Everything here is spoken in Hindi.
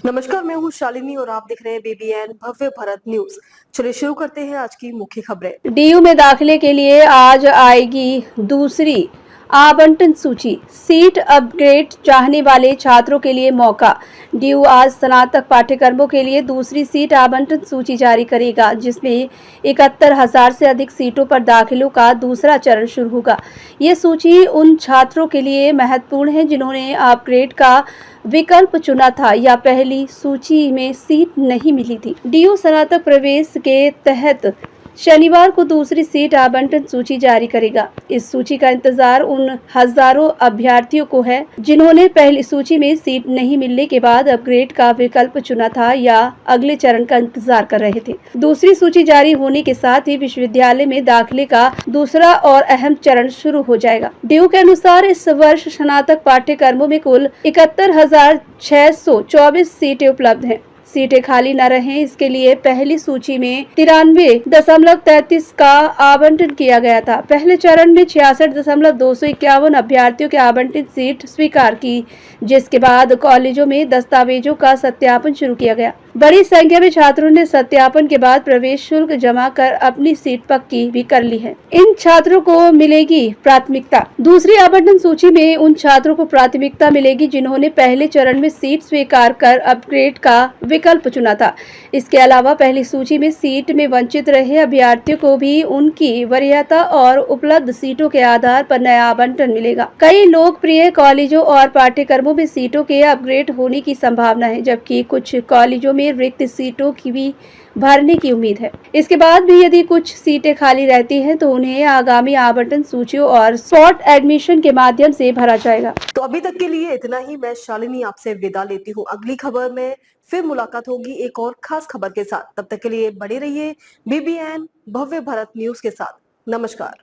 नमस्कार, मैं हूँ शालिनी और आप देख रहे हैं बीबीएन भव्य भारत न्यूज। चलिए शुरू करते हैं आज की मुख्य खबरें। डीयू में दाखिले के लिए आज आएगी दूसरी आवंटन सूची। सीट अपग्रेड चाहने वाले छात्रों के लिए मौका। डीयू आज स्नातक पाठ्यक्रमों के लिए दूसरी सीट आवंटन सूची जारी करेगा, जिसमें 71,000 से अधिक सीटों पर दाखिलों का दूसरा चरण शुरू होगा। ये सूची उन छात्रों के लिए महत्वपूर्ण है जिन्होंने अपग्रेड का विकल्प चुना था या पहली सूची में सीट नहीं मिली थी। डीयू स्नातक प्रवेश के तहत शनिवार को दूसरी सीट आवंटन सूची जारी करेगा। इस सूची का इंतजार उन हजारों अभ्यर्थियों को है जिन्होंने पहली सूची में सीट नहीं मिलने के बाद अपग्रेड का विकल्प चुना था या अगले चरण का इंतजार कर रहे थे। दूसरी सूची जारी होने के साथ ही विश्वविद्यालय में दाखिले का दूसरा और अहम चरण शुरू हो जाएगा। डीयू के अनुसार इस वर्ष स्नातक पाठ्यक्रमों में कुल 71,624 सीटें उपलब्ध हैं। सीटें खाली न रहें, इसके लिए पहली सूची में 93.33 का आवंटन किया गया था। पहले चरण में 66.251 अभ्यर्थियों के आवंटित सीट स्वीकार की, जिसके बाद कॉलेजों में दस्तावेजों का सत्यापन शुरू किया गया। बड़ी संख्या में छात्रों ने सत्यापन के बाद प्रवेश शुल्क जमा कर अपनी सीट पक्की भी कर ली है। इन छात्रों को मिलेगी प्राथमिकता। दूसरी आवंटन सूची में उन छात्रों को प्राथमिकता मिलेगी जिन्होंने पहले चरण में सीट स्वीकार कर अपग्रेड का विकल्प चुना था। इसके अलावा पहली सूची में सीट में वंचित रहे अभ्यर्थियों को भी उनकी वरीयता और उपलब्ध सीटों के आधार पर नया आवंटन मिलेगा। कई लोकप्रिय कॉलेजों और पाठ्यक्रमों में सीटों के अपग्रेड होने की संभावना है, जबकि कुछ कॉलेजों में रिक्त सीटों की भी भरने की उम्मीद है। इसके बाद भी यदि कुछ सीटें खाली रहती हैं तो उन्हें आगामी आवंटन सूचियों और स्पॉट एडमिशन के माध्यम से भरा जाएगा। तो अभी तक के लिए इतना ही। मैं शालिनी आपसे विदा लेती हूँ। अगली खबर में फिर मुलाकात होगी एक और खास खबर के साथ। तब तक के लिए बने रहिए बीबीएन भव्य भारत न्यूज के साथ। नमस्कार।